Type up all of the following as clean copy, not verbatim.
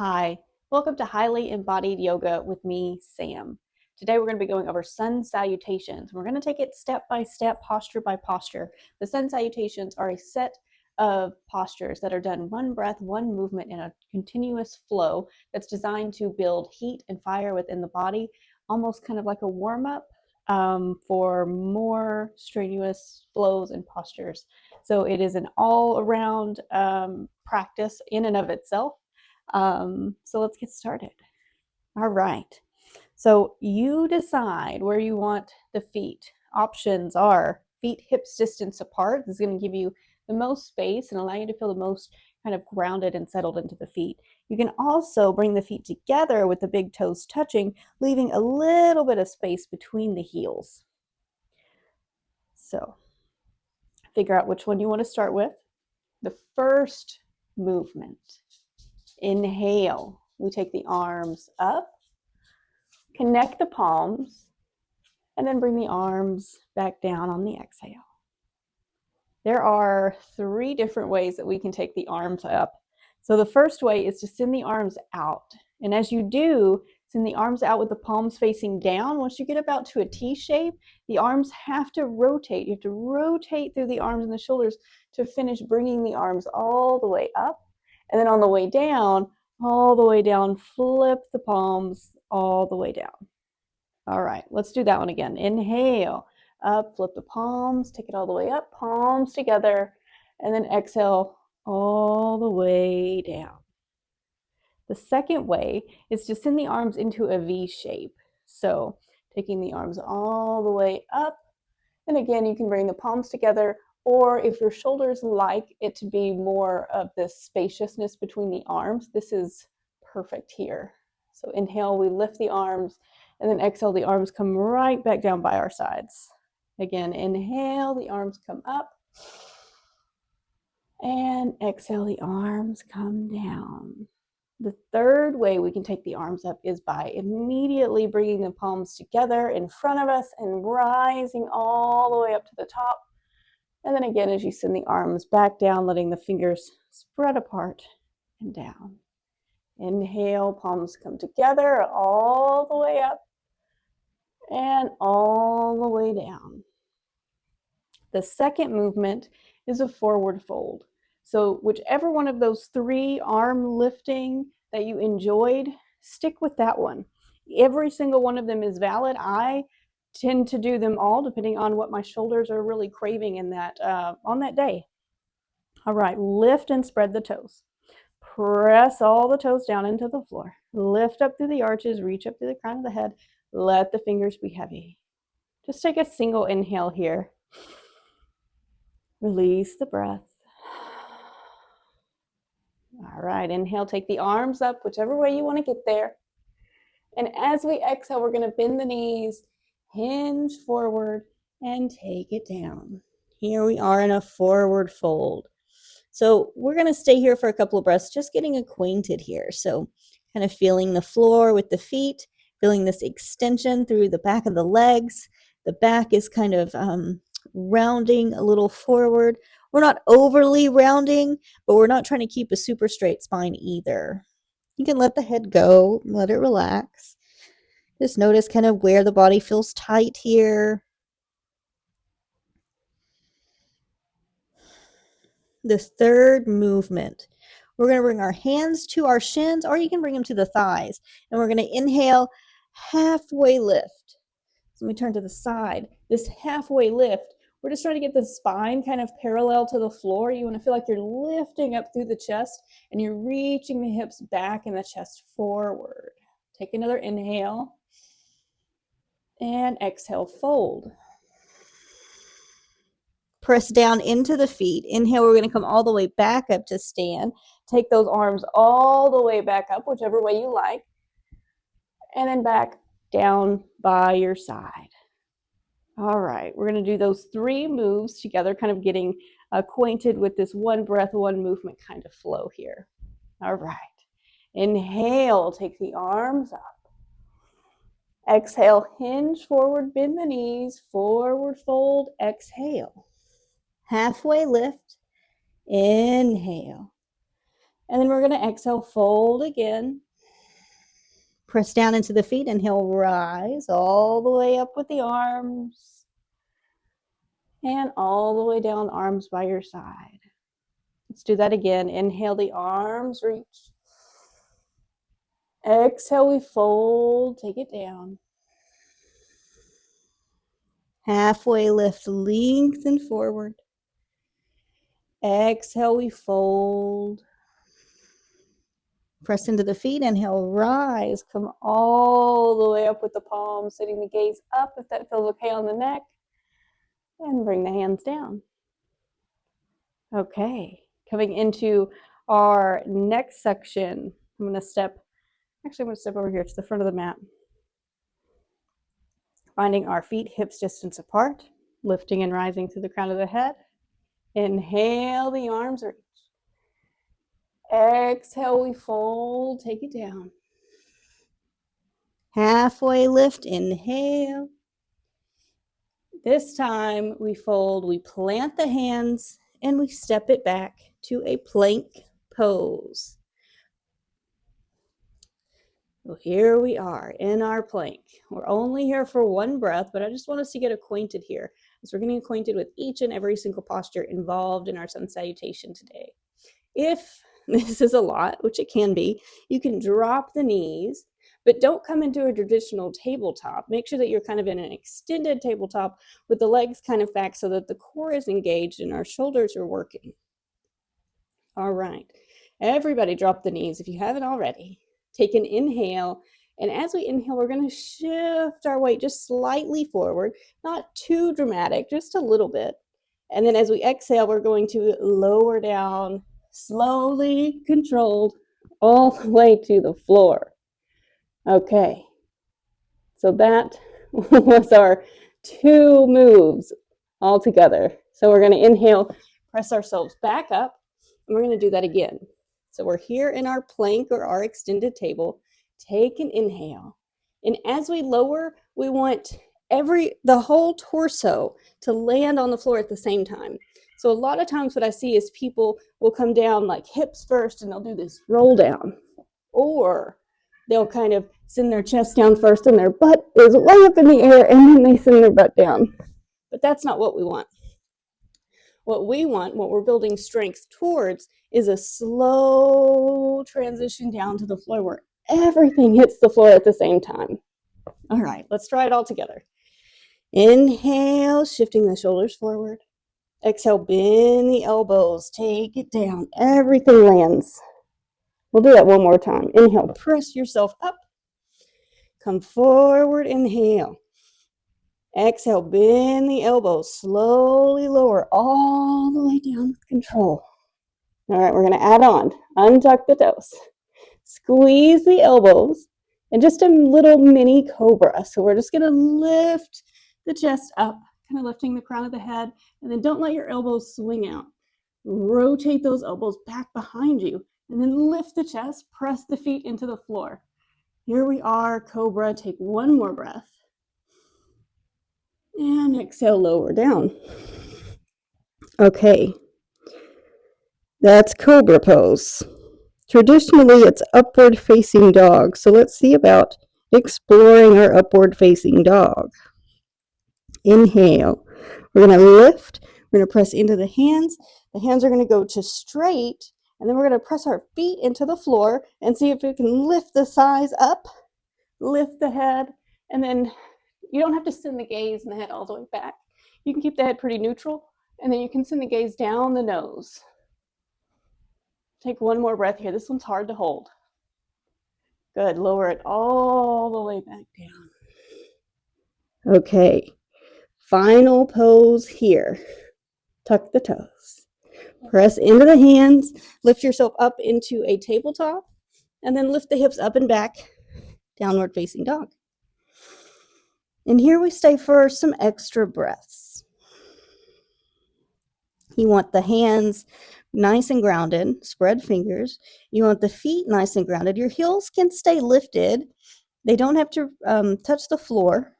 Hi, welcome to Highly Embodied Yoga with me, Sam. Today we're going to be going over sun salutations. We're going to take it step by step, posture by posture. The sun salutations are a set of postures that are done one breath, one movement in a continuous flow that's designed to build heat and fire within the body, almost kind of like a warm-up for more strenuous flows and postures. So it is an all-around practice in and of itself. So let's get started. All right. So you decide where you want the feet. Options are feet hips distance apart. This is going to give you the most space and allow you to feel the most kind of grounded and settled into the feet. You can also bring the feet together with the big toes touching, leaving a little bit of space between the heels. So figure out which one you want to start with. The first movement. Inhale. We take the arms up, connect the palms, and then bring the arms back down on the exhale. There are 3 different ways that we can take the arms up. So the first way is to send the arms out. And as you do, send the arms out with the palms facing down. Once you get about to a T shape, the arms have to rotate. You have to rotate through the arms and the shoulders to finish bringing the arms all the way up. And then on the way down, all the way down, flip the palms all the way down. All right, let's do that one again. Inhale, up, flip the palms, take it all the way up, palms together, and then exhale all the way down. The second way is to send the arms into a V shape. So taking the arms all the way up, and again, you can bring the palms together, or if your shoulders like it to be more of this spaciousness between the arms, this is perfect here. So inhale, we lift the arms, and then exhale, the arms come right back down by our sides. Again, inhale, the arms come up, and exhale, the arms come down. The third way we can take the arms up is by immediately bringing the palms together in front of us and rising all the way up to the top. And then again, as you send the arms back down, letting the fingers spread apart and down. Inhale, palms come together all the way up and all the way down. The second movement is a forward fold. So whichever one of those 3 arm lifting that you enjoyed, stick with that one. Every single one of them is valid. I tend to do them all depending on what my shoulders are really craving in that on that day. All right, lift and spread the toes. Press all the toes down into the floor. Lift up through the arches, reach up through the crown of the head. Let the fingers be heavy. Just take a single inhale here. Release the breath. All right, inhale, take the arms up, whichever way you want to get there. And as we exhale, we're going to bend the knees, hinge forward, and take it down. Here we are in a forward fold. So we're going to stay here for a couple of breaths, just getting acquainted here. So kind of feeling the floor with the feet, feeling this extension through the back of the legs. The back is kind of rounding a little forward. We're not overly rounding, but we're not trying to keep a super straight spine either. You can let the head go, let it relax. Just notice kind of where the body feels tight here. The third movement, we're going to bring our hands to our shins, or you can bring them to the thighs. And we're going to inhale, halfway lift. So we turn to the side. This halfway lift, we're just trying to get the spine kind of parallel to the floor. You want to feel like you're lifting up through the chest and you're reaching the hips back and the chest forward. Take another inhale and exhale, fold. Press down into the feet. Inhale, we're going to come all the way back up to stand. Take those arms all the way back up, whichever way you like. And then back down by your side. All right, we're going to do those 3 moves together, kind of getting acquainted with this one breath, one movement kind of flow here. All right. Inhale, take the arms up. Exhale, hinge forward, bend the knees, forward fold, exhale. Halfway lift, inhale. And then we're going to exhale, fold again. Press down into the feet, inhale, rise all the way up with the arms. And all the way down, arms by your side. Let's do that again. Inhale, the arms reach. Exhale, we fold, take it down. Halfway lift, lengthen forward. Exhale, we fold. Press into the feet, inhale, rise. Come all the way up with the palms, sitting the gaze up if that feels okay on the neck. And bring the hands down. Okay, coming into our next section, I'm going to step over here to the front of the mat. Finding our feet hips distance apart, lifting and rising through the crown of the head. Inhale, the arms reach. Exhale, we fold, take it down. Halfway lift, inhale. This time we fold, we plant the hands, and we step it back to a plank pose. So here we are in our plank. We're only here for one breath, but I just want us to get acquainted here. So we're getting acquainted with each and every single posture involved in our sun salutation today. If this is a lot, which it can be, you can drop the knees, but don't come into a traditional tabletop. Make sure that you're kind of in an extended tabletop with the legs kind of back so that the core is engaged and our shoulders are working. All right, everybody drop the knees if you haven't already. Take an inhale, and as we inhale, we're going to shift our weight just slightly forward, not too dramatic, just a little bit. And then as we exhale, we're going to lower down, slowly controlled, all the way to the floor. Okay, so that was our 2 moves all together. So we're going to inhale, press ourselves back up, and we're going to do that again. So we're here in our plank or our extended table. Take an inhale. And as we lower, we want the whole torso to land on the floor at the same time. So a lot of times what I see is people will come down like hips first and they'll do this roll down. Or they'll kind of send their chest down first and their butt is way up in the air and then they send their butt down. But that's not what we want. What we want, what we're building strength towards, is a slow transition down to the floor where everything hits the floor at the same time. All right, let's try it all together. Inhale, shifting the shoulders forward. Exhale, bend the elbows, take it down. Everything lands. We'll do that one more time. Inhale, press yourself up. Come forward, inhale. Exhale, bend the elbows, slowly lower all the way down with control. All right, we're going to add on. Untuck the toes. Squeeze the elbows, and just a little mini cobra. So we're just going to lift the chest up, kind of lifting the crown of the head, and then don't let your elbows swing out. Rotate those elbows back behind you, and then lift the chest, press the feet into the floor. Here we are, cobra. Take one more breath. And exhale, lower down. Okay, that's cobra pose. Traditionally, it's upward facing dog. So let's see about exploring our upward facing dog. Inhale. We're going to lift. We're going to press into the hands. The hands are going to go to straight. And then we're going to press our feet into the floor and see if we can lift the thighs up, lift the head, and then you don't have to send the gaze and the head all the way back. You can keep the head pretty neutral, and then you can send the gaze down the nose. Take one more breath here. This one's hard to hold. Good. Lower it all the way back down. Okay. Final pose here. Tuck the toes. Press into the hands. Lift yourself up into a tabletop, and then lift the hips up and back. Downward facing dog. And here we stay for some extra breaths. You want the hands nice and grounded, spread fingers. You want the feet nice and grounded. Your heels can stay lifted. They don't have to touch the floor.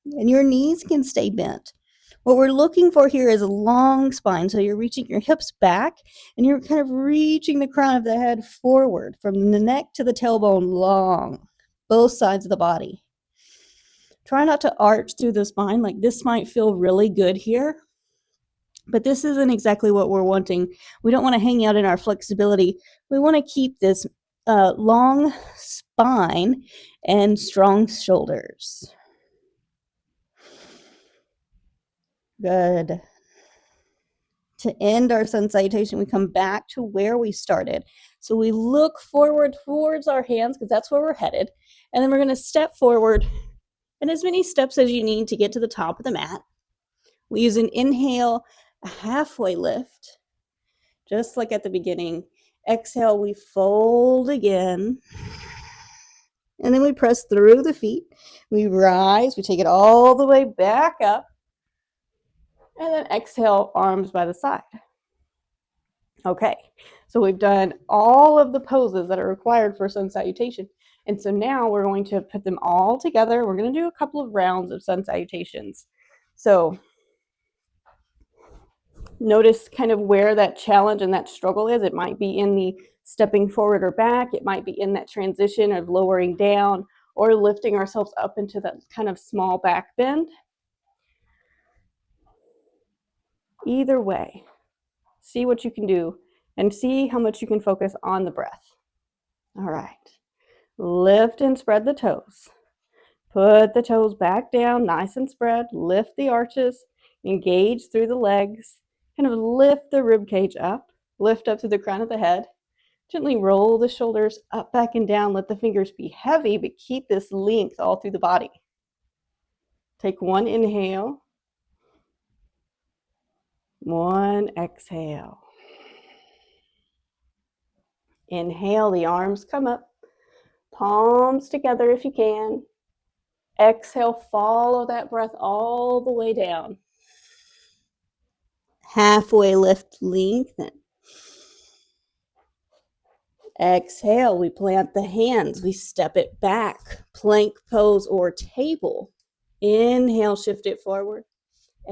And your knees can stay bent. What we're looking for here is a long spine. So you're reaching your hips back and you're kind of reaching the crown of the head forward from the neck to the tailbone long, both sides of the body. Try not to arch through the spine. Like this might feel really good here, but this isn't exactly what we're wanting. We don't want to hang out in our flexibility. We want to keep this long spine and strong shoulders. Good. To end our sun salutation, we come back to where we started. So we look forward towards our hands because that's where we're headed. And then we're going to step forward and as many steps as you need to get to the top of the mat. We use an inhale, a halfway lift, just like at the beginning. Exhale, we fold again. And then we press through the feet. We rise, we take it all the way back up. And then exhale, arms by the side. Okay, so we've done all of the poses that are required for sun salutation. And so now we're going to put them all together. We're going to do a couple of rounds of sun salutations. So notice kind of where that challenge and that struggle is. It might be in the stepping forward or back. It might be in that transition of lowering down or lifting ourselves up into that kind of small back bend. Either way, see what you can do and see how much you can focus on the breath. All right. Lift and spread the toes. Put the toes back down, nice and spread. Lift the arches, engage through the legs. Kind of lift the rib cage up, lift up to the crown of the head. Gently roll the shoulders up, back, and down. Let the fingers be heavy, but keep this length all through the body. Take one inhale, one exhale. Inhale, the arms come up, palms together if you can. Exhale, follow that breath all the way down. Halfway lift, lengthen. Exhale, we plant the hands, we step it back, plank pose or table. Inhale, shift it forward.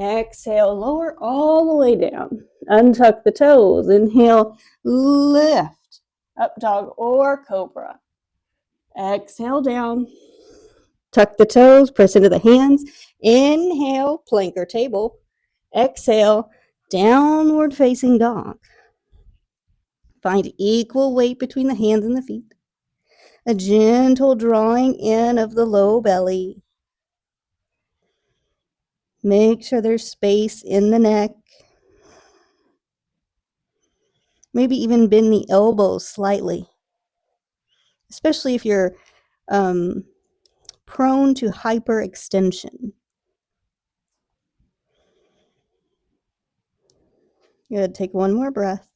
Exhale, lower all the way down. Untuck the toes. Inhale, lift. Up dog or cobra. Exhale down. Tuck the toes, press into the hands. Inhale, plank or table. Exhale, downward facing dog. Find equal weight between the hands and the feet. A gentle drawing in of the low belly. Make sure there's space in the neck. Maybe even bend the elbows slightly, especially if you're prone to hyperextension. Good. Take one more breath.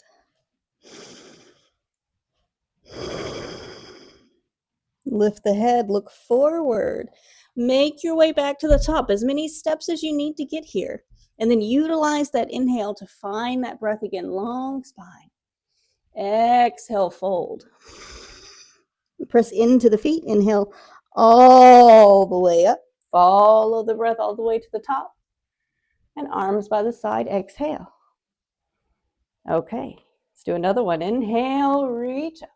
Lift the head, look forward. Make your way back to the top, as many steps as you need to get here. And then utilize that inhale to find that breath again, long spine. Exhale, fold. Press into the feet, inhale all the way up. Follow the breath all the way to the top. And arms by the side, exhale. Okay, let's do another one. Inhale, reach up.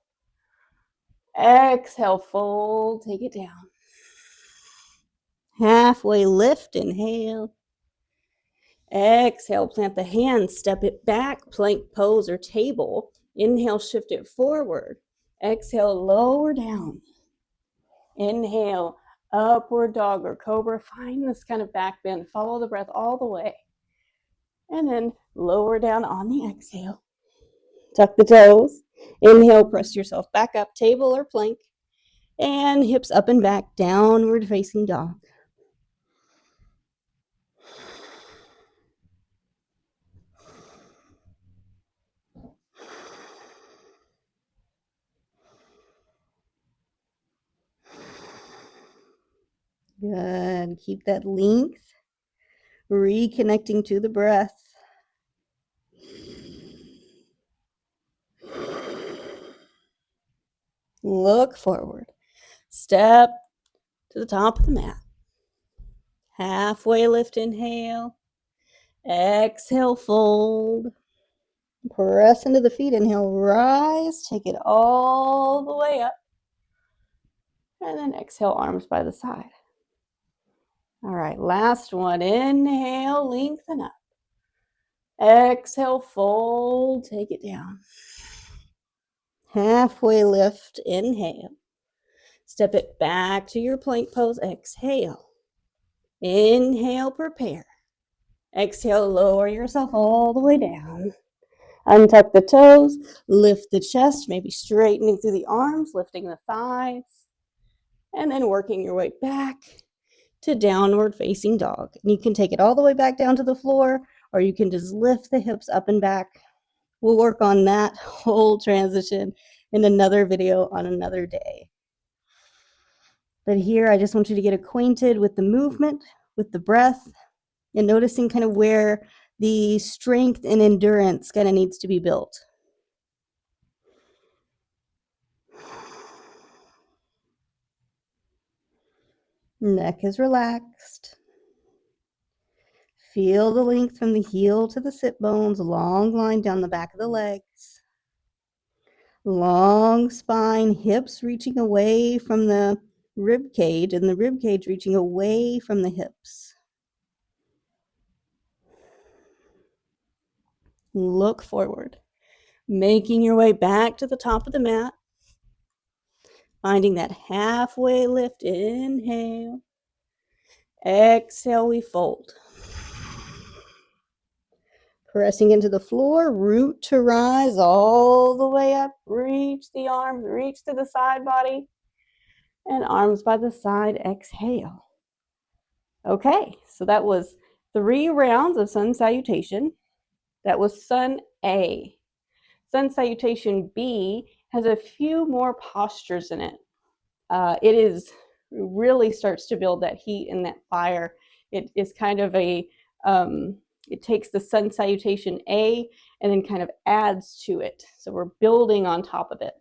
Exhale, fold, take it down. Halfway lift, inhale. Exhale, plant the hands, step it back, plank pose or table. Inhale, shift it forward. Exhale, lower down. Inhale, upward dog or cobra. Find this kind of back bend. Follow the breath all the way. And then lower down on the exhale. Tuck the toes. Inhale, press yourself back up, table or plank. And hips up and back, downward facing dog. Good. Keep that length. Reconnecting to the breath. Look forward. Step to the top of the mat. Halfway lift, inhale. Exhale, fold. Press into the feet. Inhale, rise. Take it all the way up. And then exhale, arms by the side. All right, last one. Inhale, lengthen up. Exhale, fold. Take it down. Halfway lift. Inhale. Step it back to your plank pose. Exhale. Inhale, prepare. Exhale, lower yourself all the way down. Untuck the toes, lift the chest, maybe straightening through the arms, lifting the thighs, and then working your way back to downward facing dog. And you can take it all the way back down to the floor, or you can just lift the hips up and back. We'll work on that whole transition in another video on another day. But here, I just want you to get acquainted with the movement, with the breath, and noticing kind of where the strength and endurance kind of needs to be built. Neck is relaxed. Feel the length from the heel to the sit bones, long line down the back of the legs. Long spine, hips reaching away from the rib cage, and the rib cage reaching away from the hips. Look forward, making your way back to the top of the mat. Finding that halfway lift. Inhale. Exhale, we fold. Pressing into the floor, root to rise all the way up. Reach the arms, reach to the side body. And arms by the side, exhale. Okay, so that was 3 rounds of sun salutation. That was sun A. Sun salutation B has a few more postures in it. It really starts to build that heat and that fire. It is kind of a, it takes the sun salutation A and then kind of adds to it. So we're building on top of it.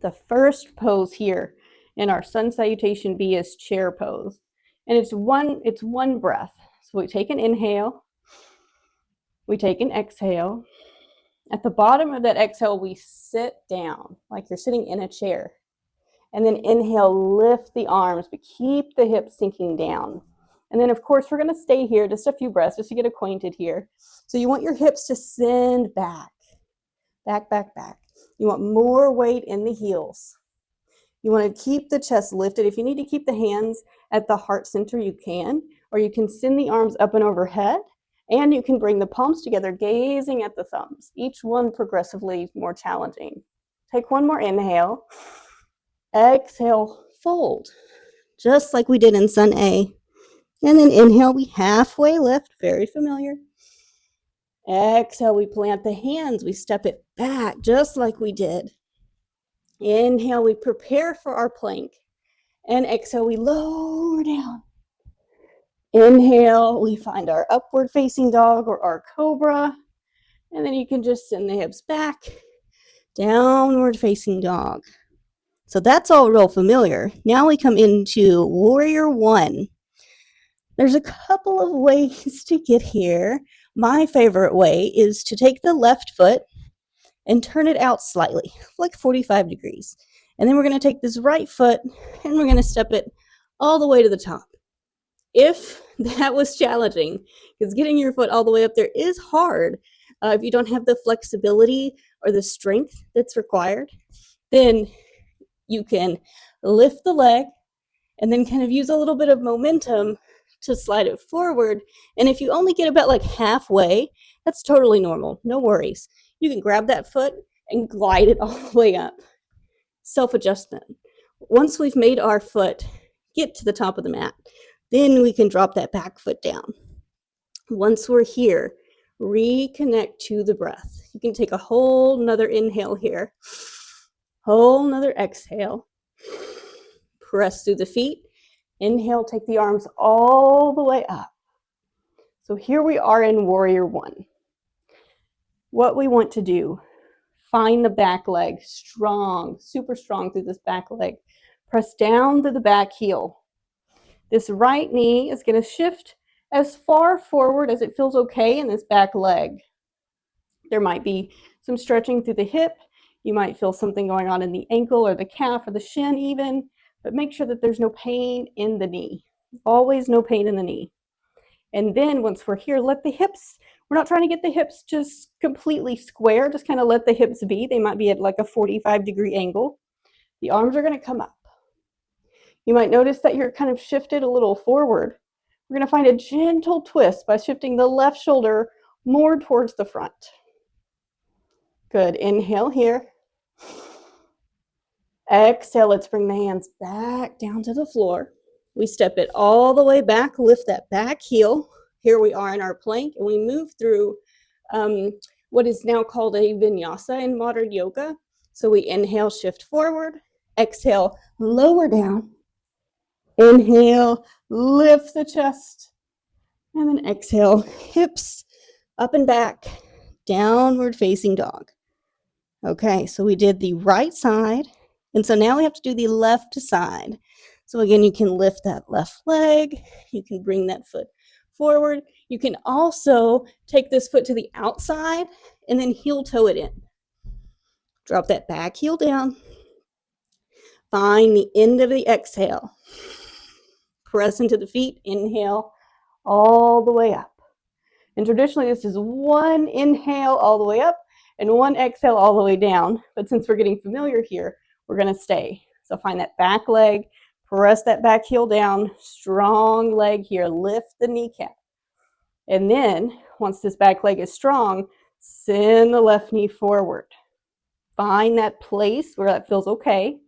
The first pose here in our sun salutation B is chair pose. And it's one breath. So we take an inhale, we take an exhale. At the bottom of that exhale, we sit down like you're sitting in a chair. And then inhale, lift the arms, but keep the hips sinking down. And then, of course, we're going to stay here just a few breaths just to get acquainted here. So you want your hips to send back, back, back, back. You want more weight in the heels. You want to keep the chest lifted. If you need to keep the hands at the heart center, you can. Or you can send the arms up and overhead. And you can bring the palms together, gazing at the thumbs. Each one progressively more challenging. Take one more inhale. Exhale, fold. Just like we did in sun A. And then inhale, we halfway lift. Very familiar. Exhale, we plant the hands. We step it back, just like we did. Inhale, we prepare for our plank. And exhale, we lower down. Inhale, we find our upward facing dog or our cobra. And then you can just send the hips back. Downward facing dog. So that's all real familiar. Now we come into warrior 1. There's a couple of ways to get here. My favorite way is to take the left foot and turn it out slightly, like 45 degrees. And then we're going to take this right foot and we're going to step it all the way to the top. If that was challenging, because getting your foot all the way up there is hard, if you don't have the flexibility or the strength that's required, then you can lift the leg and then kind of use a little bit of momentum to slide it forward. And if you only get about like halfway, that's totally normal. No worries. You can grab that foot and glide it all the way up. Self-adjustment. Once we've made our foot get to the top of the mat, then we can drop that back foot down. Once we're here, reconnect to the breath. You can take a whole nother inhale here. Whole nother exhale. Press through the feet. Inhale, take the arms all the way up. So here we are in warrior 1. What we want to do, find the back leg strong, super strong through this back leg. Press down to the back heel. This right knee is going to shift as far forward as it feels okay in this back leg. There might be some stretching through the hip. You might feel something going on in the ankle or the calf or the shin even, but make sure that there's no pain in the knee. Always no pain in the knee. And then once we're here, let the hips, we're not trying to get the hips just completely square, just kind of let the hips be. They might be at like a 45-degree angle. The arms are going to come up. You might notice that you're kind of shifted a little forward. We're going to find a gentle twist by shifting the left shoulder more towards the front. Good. Inhale here. Exhale. Let's bring the hands back down to the floor. We step it all the way back, lift that back heel. Here we are in our plank, and we move through what is now called a vinyasa in modern yoga. So we inhale, shift forward. Exhale, lower down. Inhale, lift the chest. And then exhale, hips up and back, downward facing dog. Okay, so we did the right side. And so now we have to do the left side. So again, you can lift that left leg. You can bring that foot forward. You can also take this foot to the outside and then heel toe it in. Drop that back heel down. Find the end of the exhale. Press into the feet. Inhale all the way up. And traditionally, this is one inhale all the way up and one exhale all the way down. But since we're getting familiar here, we're going to stay. So find that back leg, press that back heel down, strong leg here, lift the kneecap. And then once this back leg is strong, send the left knee forward. Find that place where that feels okay.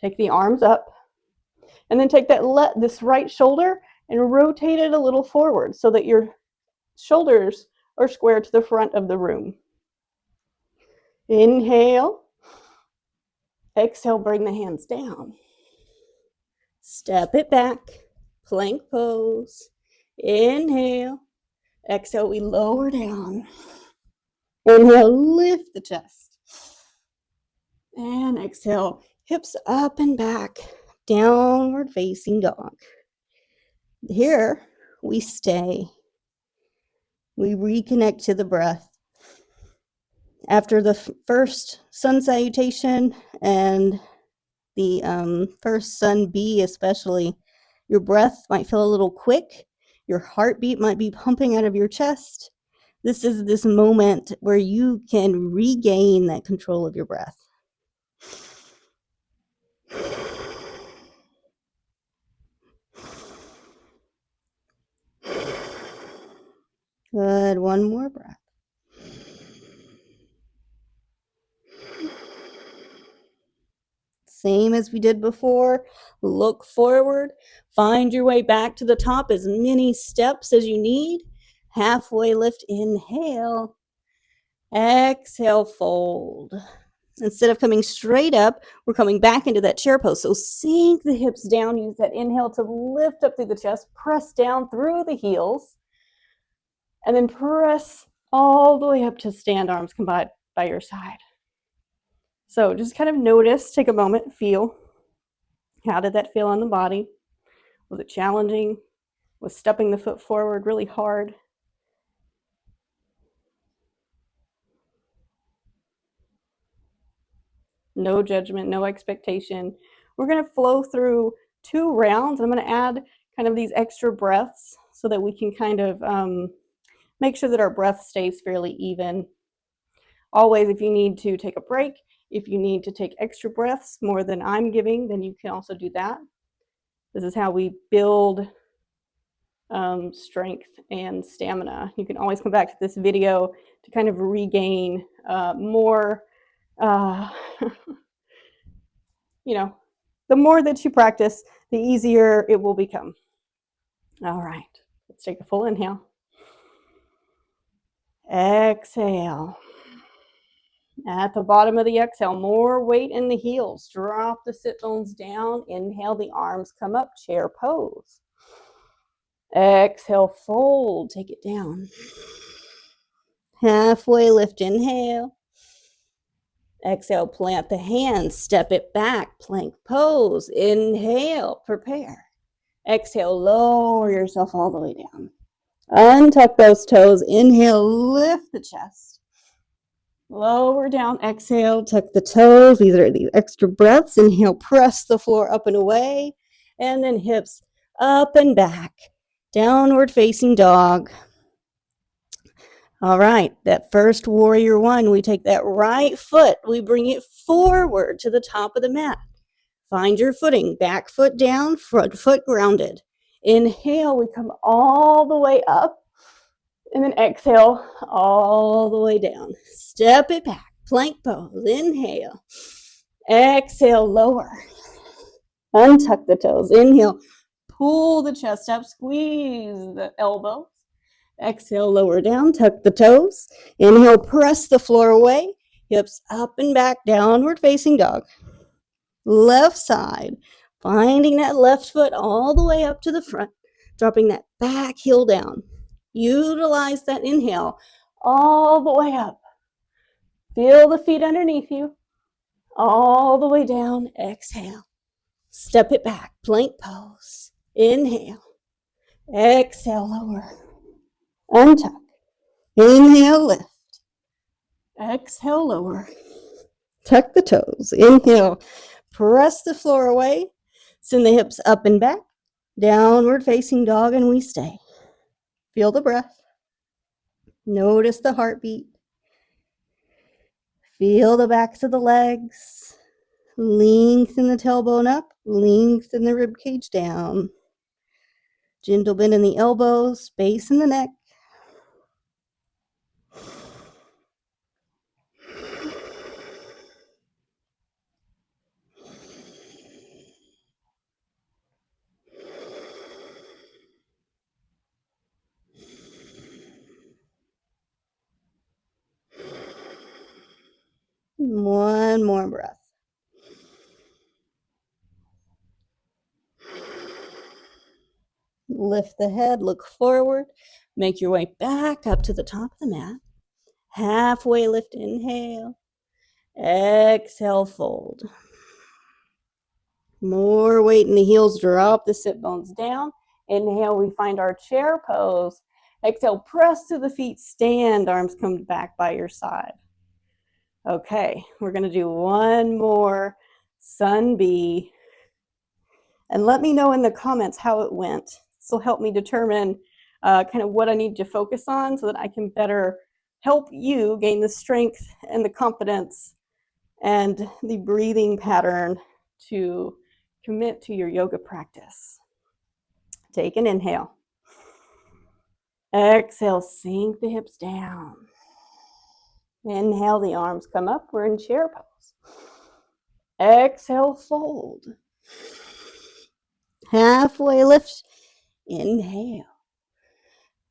Take the arms up. And then take this right shoulder and rotate it a little forward so that your shoulders are square to the front of the room. Inhale. Exhale, bring the hands down. Step it back. Plank pose. Inhale. Exhale, we lower down. Inhale, lift the chest. And exhale, hips up and back. Downward facing dog. Here we stay. We reconnect to the breath. After the first sun salutation and the first sun B especially, your breath might feel a little quick. Your heartbeat might be pumping out of your chest. This is this moment where you can regain that control of your breath. Good, one more breath. Same as we did before. Look forward. Find your way back to the top, as many steps as you need. Halfway lift, inhale. Exhale, fold. Instead of coming straight up, we're coming back into that chair pose. So sink the hips down. Use that inhale to lift up through the chest. Press down through the heels. And then press all the way up to stand, arms combined by your side. So just kind of notice, take a moment, feel. How did that feel on the body? Was it challenging? Was stepping the foot forward really hard? No judgment, no expectation. We're going to flow through 2 rounds. I'm going to add kind of these extra breaths so that we can kind of make sure that our breath stays fairly even. Always, if you need to take a break, if you need to take extra breaths more than I'm giving, then you can also do that. This is how we build strength and stamina. You can always come back to this video to kind of regain more, you know, the more that you practice, the easier it will become. All right, let's take a full inhale. Exhale. At the bottom of the exhale, more weight in the heels. Drop the sit bones down. Inhale, the arms come up, chair pose. Exhale, fold, take it down. Halfway lift, inhale. Exhale, plant the hands, step it back, plank pose. Inhale, prepare. Exhale, lower yourself all the way down. Untuck those toes. Inhale, lift the chest. Lower down, exhale, tuck the toes. These are the extra breaths. Inhale, press the floor up and away. And then hips up and back. Downward facing dog. All right, that first warrior one, we take that right foot, we bring it forward to the top of the mat. Find your footing, back foot down, front foot grounded. Inhale, we come all the way up, and then exhale all the way down. Step it back, plank pose, inhale. Exhale, lower. Untuck the toes, inhale, pull the chest up, squeeze the elbows. Exhale, lower down, tuck the toes. Inhale, press the floor away. Hips up and back, downward facing dog. Left side, finding that left foot all the way up to the front, dropping that back heel down. Utilize that inhale all the way up. Feel the feet underneath you. All the way down, exhale. Step it back, plank pose. Inhale. Exhale, lower. Untuck. Inhale, lift. Exhale, lower. Tuck the toes. Inhale, press the floor away. Send the hips up and back. Downward facing dog, and we stay. Feel the breath. Notice the heartbeat. Feel the backs of the legs. Lengthen the tailbone up. Lengthen the rib cage down. Gentle bend in the elbows. Space in the neck. One more breath. Lift the head, look forward. Make your way back up to the top of the mat. Halfway lift, inhale. Exhale, fold. More weight in the heels, drop the sit bones down. Inhale, we find our chair pose. Exhale, press to the feet, stand, arms come back by your side. Okay, we're gonna do one more sun bee. And let me know in the comments how it went. This will help me determine kind of what I need to focus on so that I can better help you gain the strength and the confidence and the breathing pattern to commit to your yoga practice. Take an inhale. Exhale, sink the hips down. Inhale, the arms come up. We're in chair pose. Exhale, fold. Halfway lift. Inhale.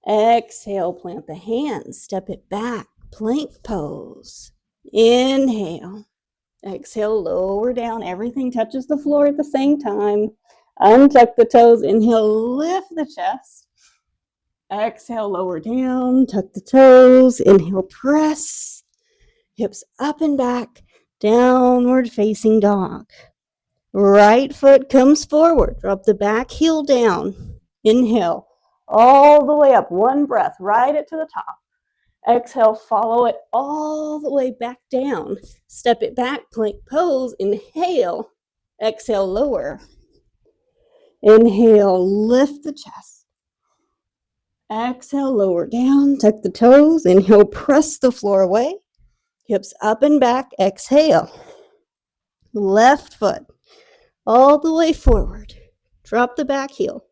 Exhale, plant the hands. Step it back. Plank pose. Inhale. Exhale, lower down. Everything touches the floor at the same time. Untuck the toes. Inhale, lift the chest. Exhale, lower down. Tuck the toes. Inhale, press. Hips up and back. Downward facing dog. Right foot comes forward. Drop the back heel down. Inhale, all the way up. One breath, ride it to the top. Exhale, follow it all the way back down. Step it back, plank pose. Inhale. Exhale, lower. Inhale, lift the chest. Exhale, lower down. Tuck the toes. Inhale, press the floor away. Hips up and back. Exhale. Left foot all the way forward. Drop the back heel.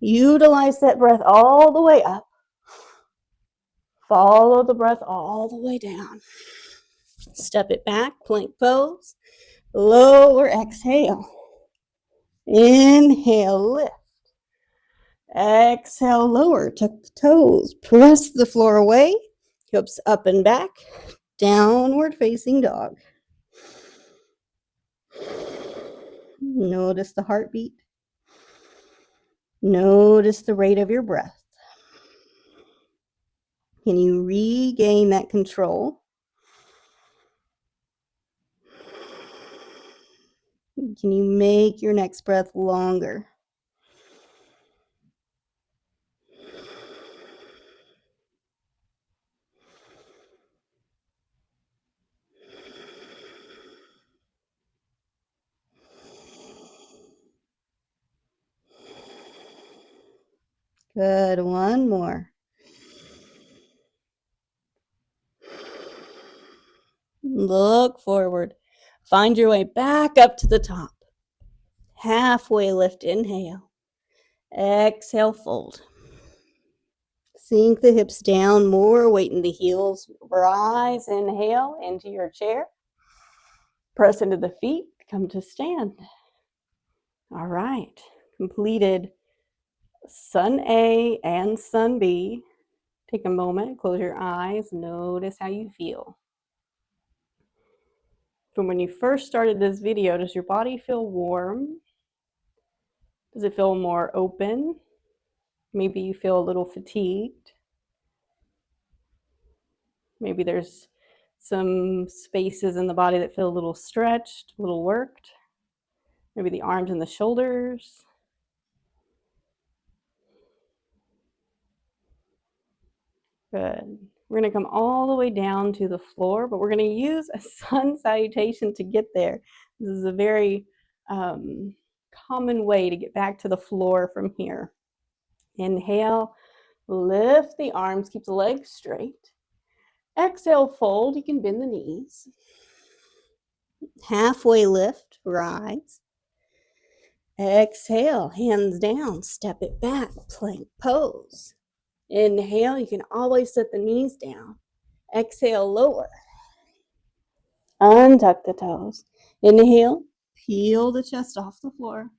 Utilize that breath all the way up. Follow the breath all the way down. Step it back, plank pose. Lower, exhale. Inhale, lift. Exhale, lower. Tuck the toes. Press the floor away. Hips up and back. Downward facing dog. Notice the heartbeat. Notice the rate of your breath. Can you regain that control? Can you make your next breath longer? Good. One more. Look forward. Find your way back up to the top. Halfway lift, inhale. Exhale, fold. Sink the hips down, more weight in the heels. Rise, inhale into your chair. Press into the feet, come to stand. All right, completed Sun A and Sun B. Take a moment, close your eyes, notice how you feel. From when you first started this video, does your body feel warm? Does it feel more open? Maybe you feel a little fatigued. Maybe there's some spaces in the body that feel a little stretched, a little worked. Maybe the arms and the shoulders. Good. We're going to come all the way down to the floor, but we're going to use a sun salutation to get there. This is a very common way to get back to the floor from here. Inhale, lift the arms, keep the legs straight. Exhale, fold. You can bend the knees. Halfway lift, rise. Exhale, hands down, step it back, plank pose. Inhale, you can always set the knees down. Exhale, lower. Untuck the toes. Inhale, peel the chest off the floor.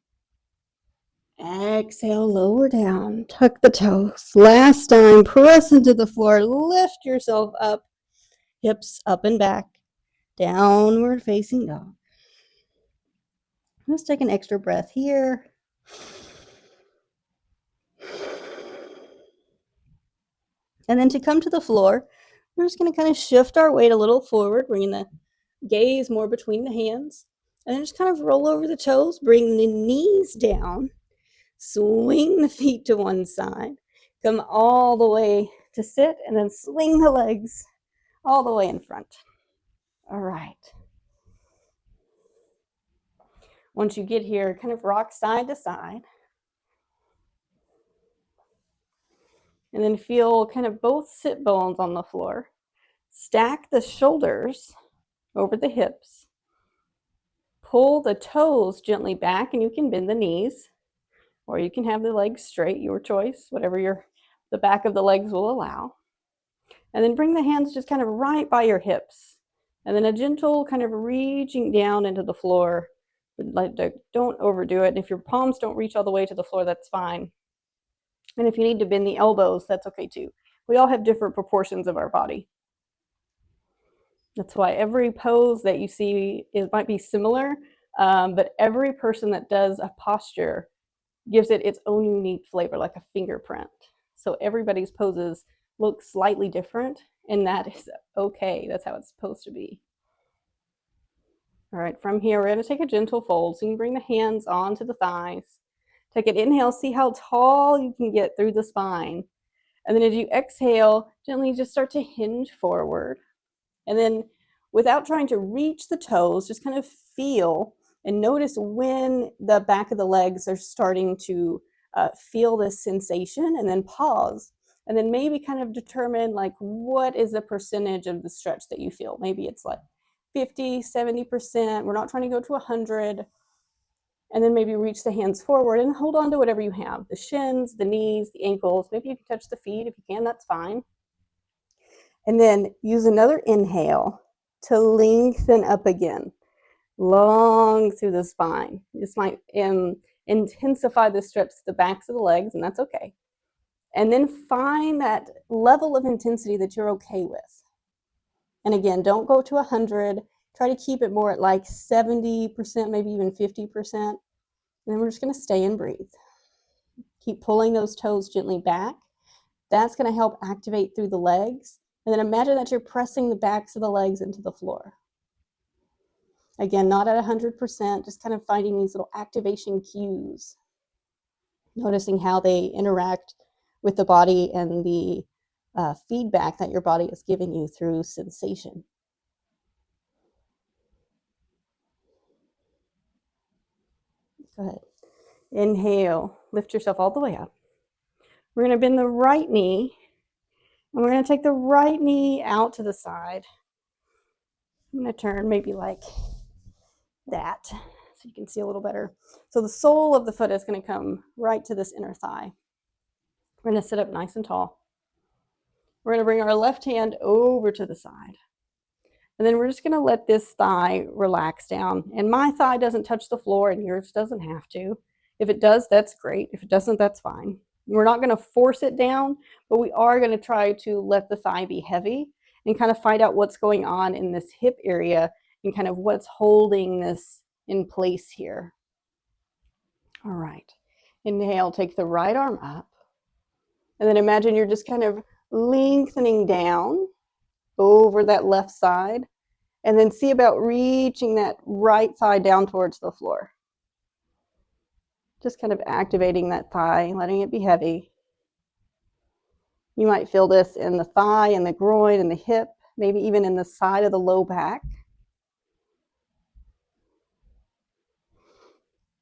Exhale, lower down, tuck the toes. Last time, press into the floor, lift yourself up, hips up and back, downward facing dog. Let's take an extra breath here. And then to come to the floor, we're just going to kind of shift our weight a little forward, bringing the gaze more between the hands. And then just kind of roll over the toes, bring the knees down, swing the feet to one side, come all the way to sit, and then swing the legs all the way in front. All right. Once you get here, kind of rock side to side. And then feel kind of both sit bones on the floor. Stack the shoulders over the hips. Pull the toes gently back, and you can bend the knees, or you can have the legs straight, your choice, whatever the back of the legs will allow. And then bring the hands just kind of right by your hips. And then a gentle kind of reaching down into the floor. Don't overdo it. And if your palms don't reach all the way to the floor, that's fine. And if you need to bend the elbows, that's okay too. We all have different proportions of our body. That's why every pose that you see might be similar, but every person that does a posture gives it its own unique flavor, like a fingerprint. So everybody's poses look slightly different, and that is okay. That's how it's supposed to be. All right, from here, we're going to take a gentle fold. So you can bring the hands onto the thighs. Take an inhale, see how tall you can get through the spine. And then as you exhale, gently just start to hinge forward. And then without trying to reach the toes, just kind of feel and notice when the back of the legs are starting to feel this sensation, and then pause. And then maybe kind of determine like what is the percentage of the stretch that you feel. Maybe it's like 50, 70%. We're not trying to go to 100. And then maybe reach the hands forward and hold on to whatever you have. The shins, the knees, the ankles. Maybe you can touch the feet. If you can, that's fine. And then use another inhale to lengthen up again, long through the spine. This might intensify the stretch to the backs of the legs, and that's okay. And then find that level of intensity that you're okay with. And again, don't go to 100. Try to keep it more at like 70%, maybe even 50%. And then we're just going to stay and breathe. Keep pulling those toes gently back. That's going to help activate through the legs. And then imagine that you're pressing the backs of the legs into the floor. Again, not at 100%, just kind of finding these little activation cues. Noticing how they interact with the body and the feedback that your body is giving you through sensation. Go ahead. Inhale, lift yourself all the way up. We're going to bend the right knee, and we're going to take the right knee out to the side. I'm going to turn maybe like that so you can see a little better. So the sole of the foot is going to come right to this inner thigh. We're going to sit up nice and tall. We're going to bring our left hand over to the side. And then we're just going to let this thigh relax down. And my thigh doesn't touch the floor and yours doesn't have to. If it does, that's great. If it doesn't, that's fine. We're not going to force it down, but we are going to try to let the thigh be heavy and kind of find out what's going on in this hip area and kind of what's holding this in place here. All right. Inhale, take the right arm up. And then imagine you're just kind of lengthening down over that left side. And then see about reaching that right thigh down towards the floor. Just kind of activating that thigh, letting it be heavy. You might feel this in the thigh and the groin and the hip, maybe even in the side of the low back.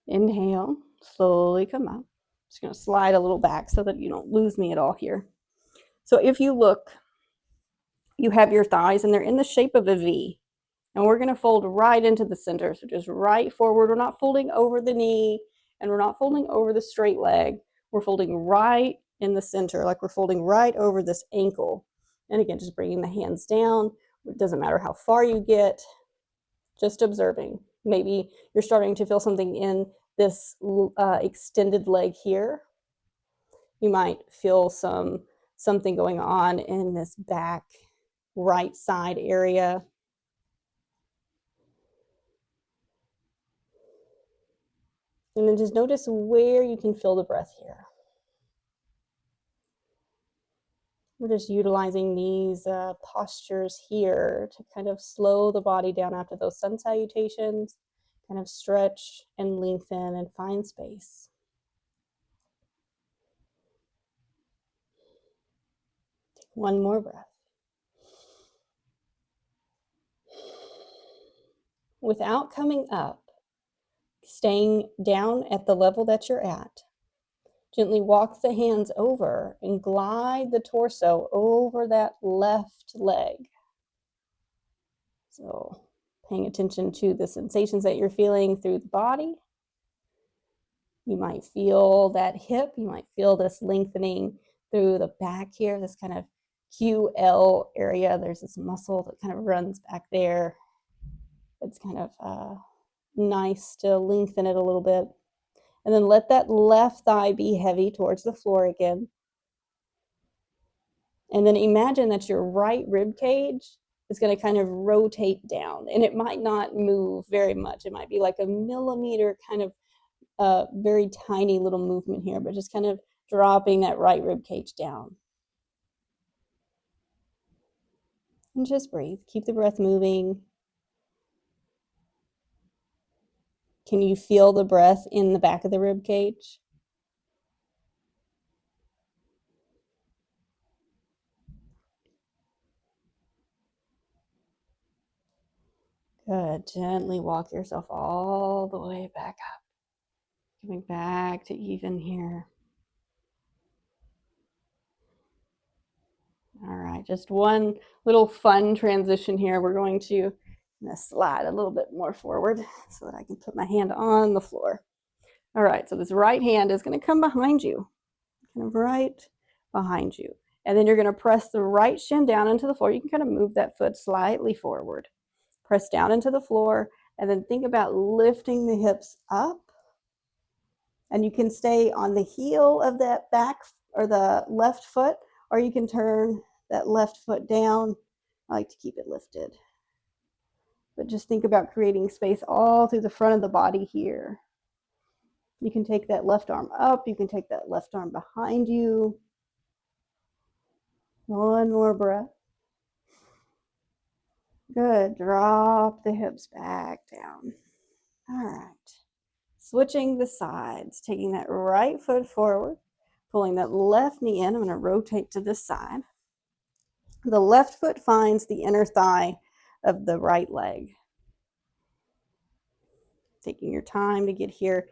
Inhale, slowly come up. Just going to slide a little back so that you don't lose me at all here. So if you look, you have your thighs and they're in the shape of a V. And we're going to fold right into the center. So just right forward. We're not folding over the knee and we're not folding over the straight leg. We're folding right in the center, like we're folding right over this ankle. And again, just bringing the hands down. It doesn't matter how far you get, just observing. Maybe you're starting to feel something in this extended leg here. You might feel something going on in this back right side area. And then just notice where you can feel the breath here. We're just utilizing these postures here to kind of slow the body down after those sun salutations, kind of stretch and lengthen and find space. Take one more breath. Without coming up, staying down at the level that you're at, gently walk the hands over and glide the torso over that left leg. So paying attention to the sensations that you're feeling through the body. You might feel that hip, you might feel this lengthening through the back here, this kind of QL area. There's this muscle that kind of runs back there. It's kind of nice to lengthen it a little bit. And then let that left thigh be heavy towards the floor again. And then imagine that your right rib cage is going to kind of rotate down. And it might not move very much. It might be like a millimeter kind of very tiny little movement here, but just kind of dropping that right rib cage down. And just breathe. Keep the breath moving. Can you feel the breath in the back of the rib cage? Good. Gently walk yourself all the way back up. Coming back to even here. All right, just one little fun transition here. We're going to slide a little bit more forward so that I can put my hand on the floor. All right, so this right hand is going to come behind you, kind of right behind you. And then you're going to press the right shin down into the floor. You can kind of move that foot slightly forward. Press down into the floor, and then think about lifting the hips up. And you can stay on the heel of that back or the left foot, or you can turn that left foot down. I like to keep it lifted. But just think about creating space all through the front of the body here. You can take that left arm up. You can take that left arm behind you. One more breath. Good. Drop the hips back down. All right. Switching the sides, taking that right foot forward, pulling that left knee in. I'm going to rotate to this side. The left foot finds the inner thigh of the right leg. Taking your time to get here.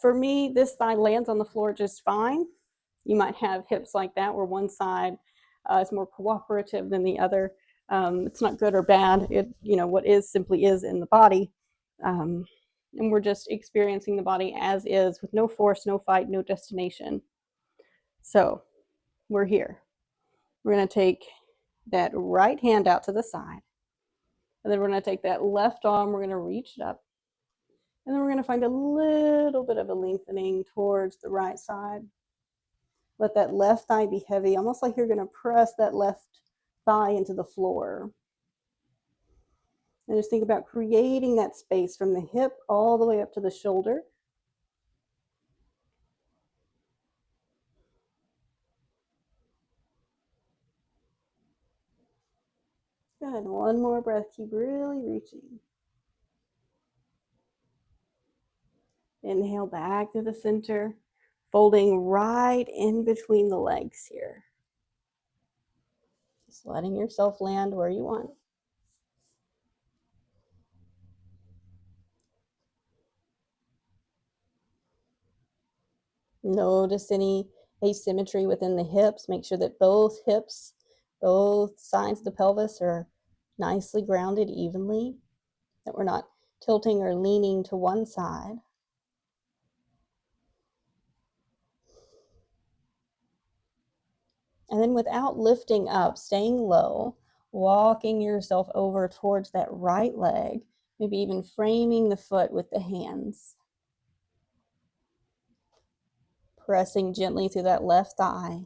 For me, this thigh lands on the floor just fine. You might have hips like that where one side is more cooperative than the other. It's not good or bad. It, what is simply is in the body. And we're just experiencing the body as is with no force, no fight, no destination. So we're here. We're going to take that right hand out to the side. And then we're going to take that left arm, we're going to reach it up. And then we're going to find a little bit of a lengthening towards the right side. Let that left thigh be heavy, almost like you're going to press that left thigh into the floor. And just think about creating that space from the hip all the way up to the shoulder. Good. One more breath. Keep really reaching. Inhale back to the center, folding right in between the legs here. Just letting yourself land where you want. Notice any asymmetry within the hips. Make sure that both hips, both sides of the pelvis are nicely grounded evenly, that we're not tilting or leaning to one side. And then without lifting up, staying low, walking yourself over towards that right leg, maybe even framing the foot with the hands. Pressing gently through that left thigh,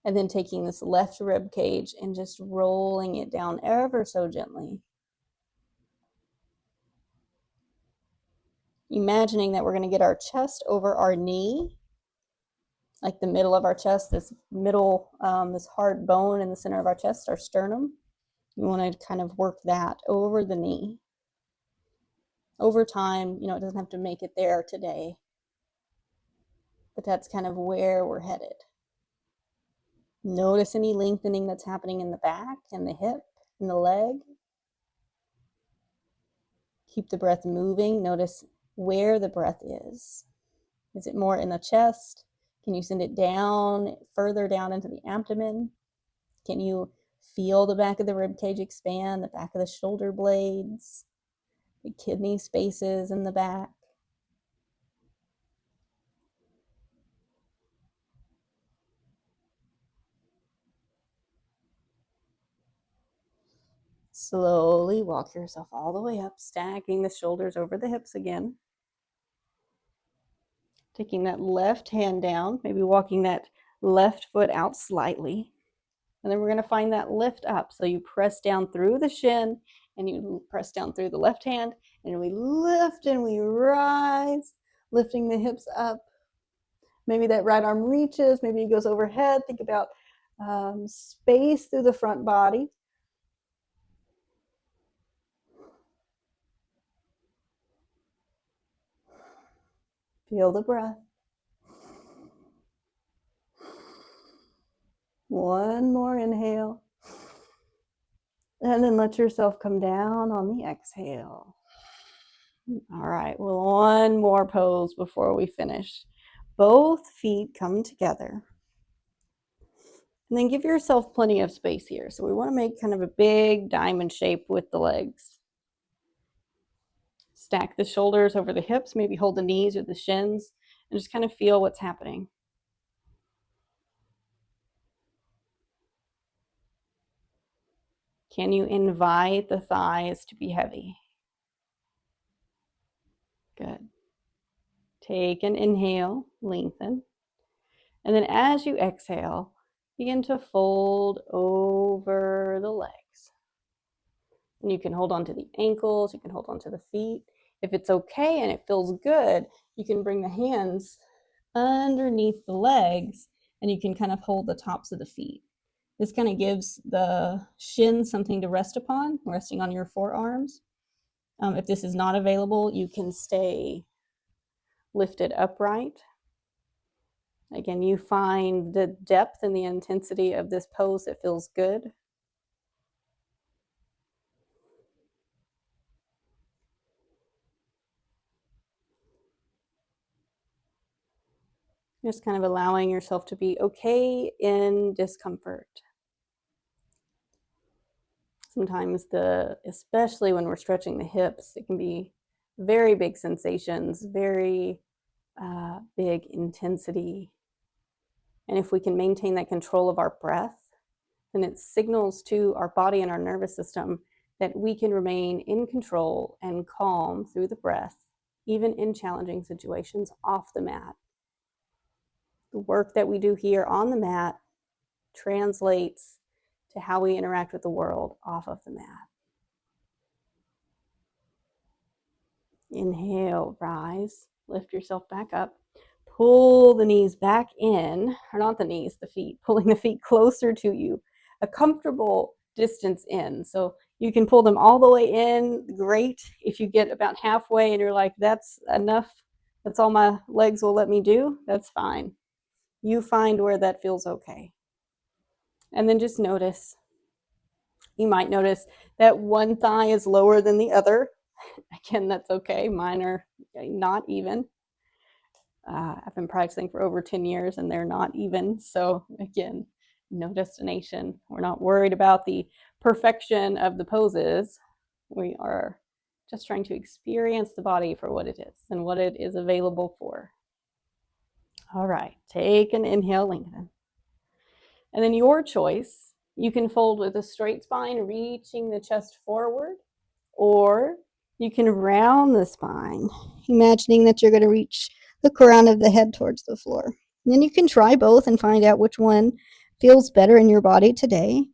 and then taking this left rib cage and just rolling it down ever so gently. Imagining that we're going to get our chest over our knee, like the middle of our chest, this middle, this hard bone in the center of our chest, our sternum. You want to kind of work that over the knee. Over time, it doesn't have to make it there today, but that's kind of where we're headed. Notice any lengthening that's happening in the back and the hip and the leg. Keep the breath moving. Notice where the breath is. Is it more in the chest? Can you send it down, further down into the abdomen? Can you feel the back of the rib cage expand, the back of the shoulder blades, the kidney spaces in the back? Slowly walk yourself all the way up, stacking the shoulders over the hips again. Taking that left hand down, maybe walking that left foot out slightly. And then we're going to find that lift up. So you press down through the shin and you press down through the left hand, and we lift and we rise, lifting the hips up. Maybe that right arm reaches, maybe it goes overhead. Think about space through the front body. Feel the breath. One more inhale. And then let yourself come down on the exhale. All right, well, one more pose before we finish. Both feet come together. And then give yourself plenty of space here. So we want to make kind of a big diamond shape with the legs. Stack the shoulders over the hips, maybe hold the knees or the shins, and just kind of feel what's happening. Can you invite the thighs to be heavy? Good. Take an inhale, lengthen. And then as you exhale, begin to fold over the legs. And you can hold on to the ankles, you can hold on to the feet. If it's okay and it feels good, you can bring the hands underneath the legs and you can kind of hold the tops of the feet. This kind of gives the shins something to rest upon, resting on your forearms. If this is not available, you can stay lifted upright. Again, you find the depth and the intensity of this pose that feels good. Just kind of allowing yourself to be okay in discomfort. Sometimes especially when we're stretching the hips, it can be very big sensations, very big intensity. And if we can maintain that control of our breath, then it signals to our body and our nervous system that we can remain in control and calm through the breath, even in challenging situations off the mat. The work that we do here on the mat translates to how we interact with the world off of the mat. Inhale, rise, lift yourself back up. Pull the knees back in, or not the knees, the feet, pulling the feet closer to you, a comfortable distance in. So you can pull them all the way in, great. If you get about halfway and you're like, that's enough, that's all my legs will let me do, that's fine. You find where that feels okay. And then just notice. You might notice that one thigh is lower than the other. Again, that's okay. Mine are not even. I've been practicing for over 10 years and they're not even. So again, no destination. We're not worried about the perfection of the poses. We are just trying to experience the body for what it is and what it is available for. All right, take an inhale, lengthen. And then your choice, you can fold with a straight spine, reaching the chest forward, or you can round the spine, imagining that you're going to reach the crown of the head towards the floor. And then you can try both and find out which one feels better in your body today.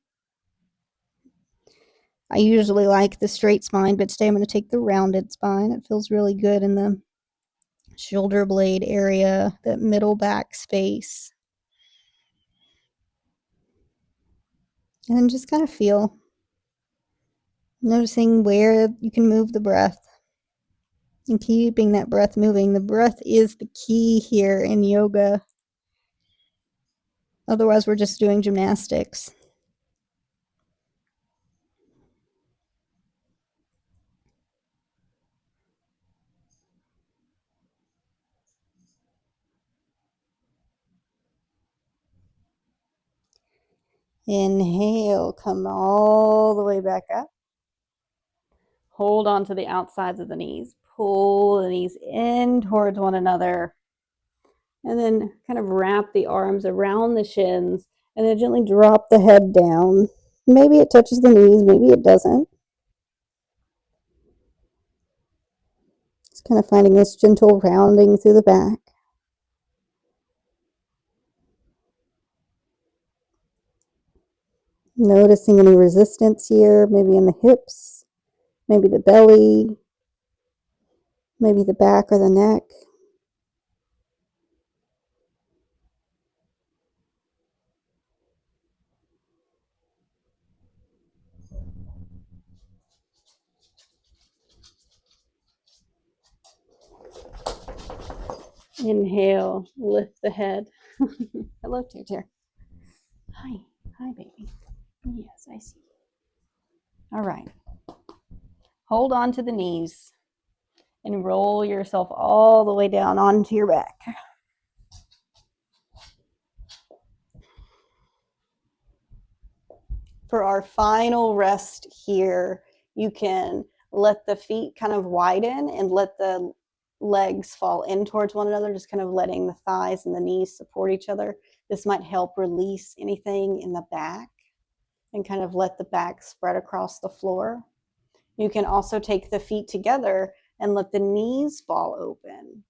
I usually like the straight spine, but today I'm going to take the rounded spine. It feels really good in the shoulder blade area, that middle back space. And then just kind of feel, noticing where you can move the breath and keeping that breath moving. The breath is the key here in yoga. Otherwise, we're just doing gymnastics. Inhale, come all the way back up. Hold on to the outsides of the knees. Pull the knees in towards one another. And then kind of wrap the arms around the shins and then gently drop the head down. Maybe it touches the knees, maybe it doesn't. Just kind of finding this gentle rounding through the back. Noticing any resistance here, maybe in the hips, maybe the belly, maybe the back or the neck. Inhale, lift the head. Hello, Tear. Hi, baby. Yes, I see. All right. Hold on to the knees and roll yourself all the way down onto your back. For our final rest here, you can let the feet kind of widen and let the legs fall in towards one another, just kind of letting the thighs and the knees support each other. This might help release anything in the back and kind of let the back spread across the floor. You can also take the feet together and let the knees fall open.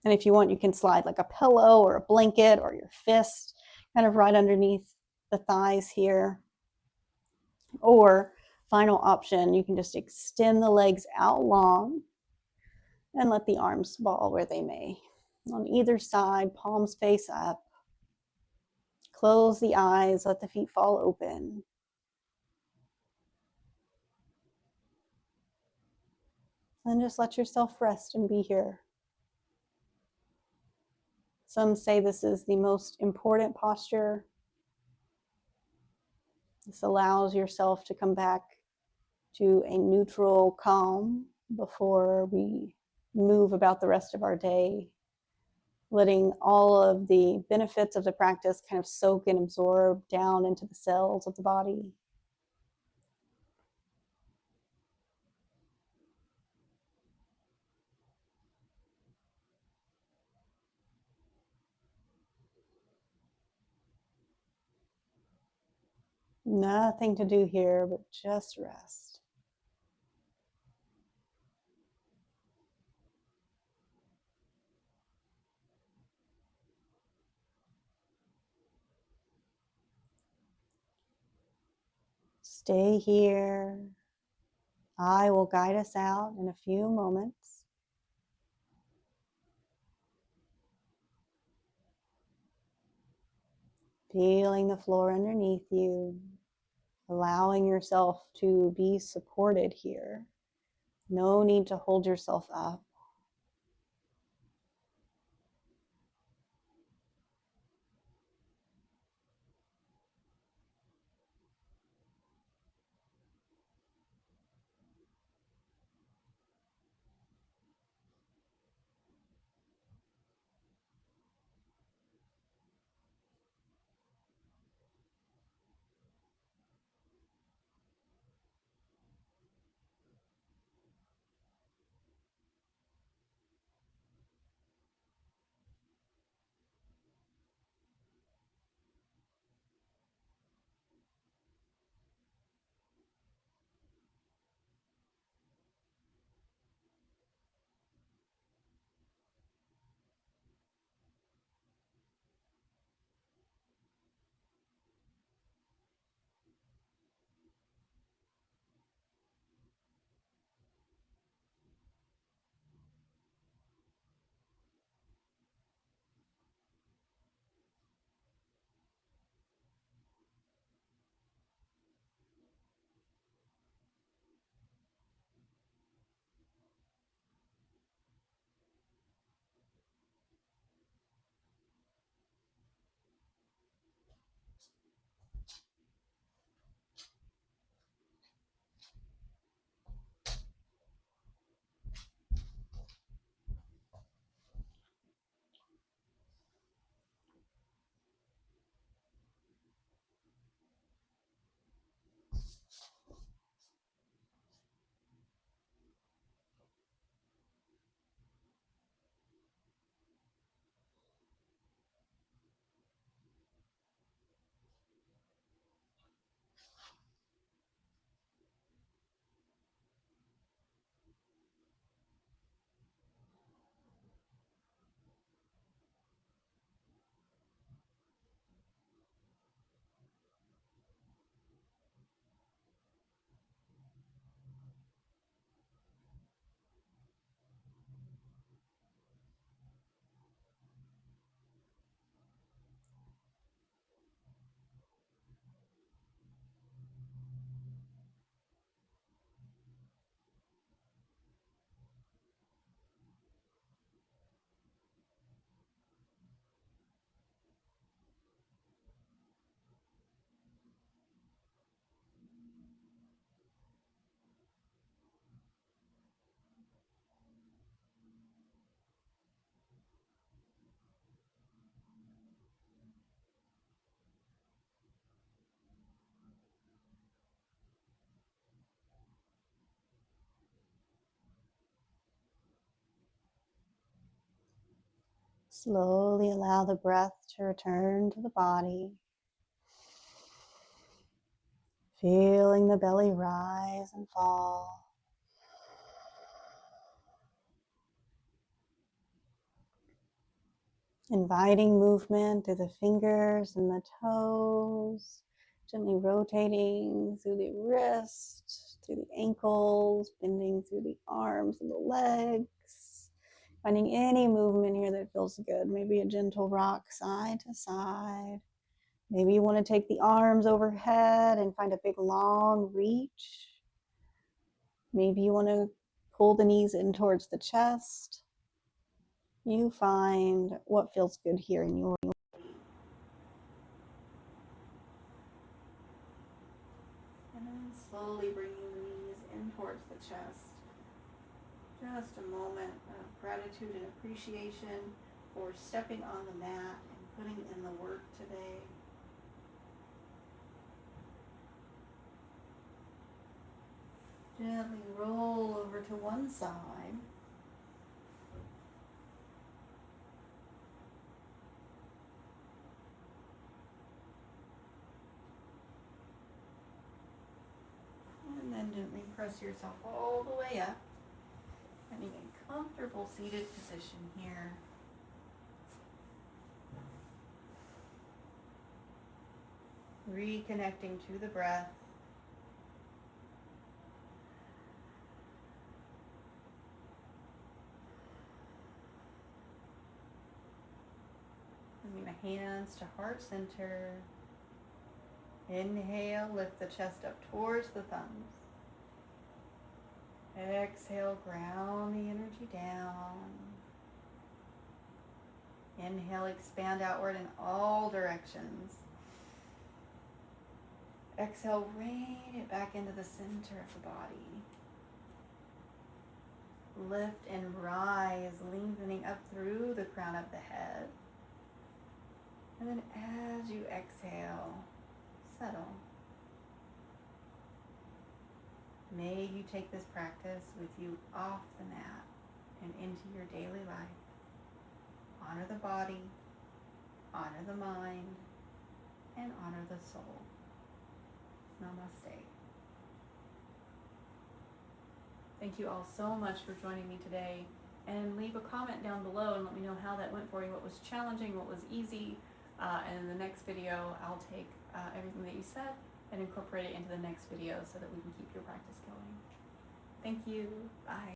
And if you want, you can slide like a pillow or a blanket or your fist kind of right underneath the thighs here. Or final option, you can just extend the legs out long and let the arms fall where they may. On either side, palms face up. Close the eyes, let the feet fall open. And just let yourself rest and be here. Some say this is the most important posture. This allows yourself to come back to a neutral calm before we move about the rest of our day. letting all of the benefits of the practice kind of soak and absorb down into the cells of the body. Nothing to do here but just rest. Stay here. I will guide us out in a few moments. Feeling the floor underneath you, allowing yourself to be supported here. No need to hold yourself up. Slowly allow the breath to return to the body. Feeling the belly rise and fall. Inviting movement through the fingers and the toes, gently rotating through the wrist, through the ankles, bending through the arms and the legs. Finding any movement here that feels good. Maybe a gentle rock side to side. Maybe you want to take the arms overhead and find a big long reach. Maybe you want to pull the knees in towards the chest. You find what feels good here in your body. And then slowly bringing the knees in towards the chest. Just a moment of gratitude and appreciation for stepping on the mat and putting in the work today. Gently roll over to one side. And then gently press yourself all the way up. Finding a comfortable seated position here. Reconnecting to the breath. Bringing the hands to heart center. Inhale, lift the chest up towards the thumbs. Exhale, ground the energy down. Inhale, expand outward in all directions. Exhale, rain it back into the center of the body. Lift and rise, lengthening up through the crown of the head. And then as you exhale, settle. May you take this practice with you off the mat and into your daily life. Honor the body, honor the mind, and honor the soul. Namaste. Thank you all so much for joining me today. And leave a comment down below and let me know how that went for you, what was challenging, what was easy. And in the next video, I'll take everything that you said and incorporate it into the next video so that we can keep your practice going. Thank you. Bye.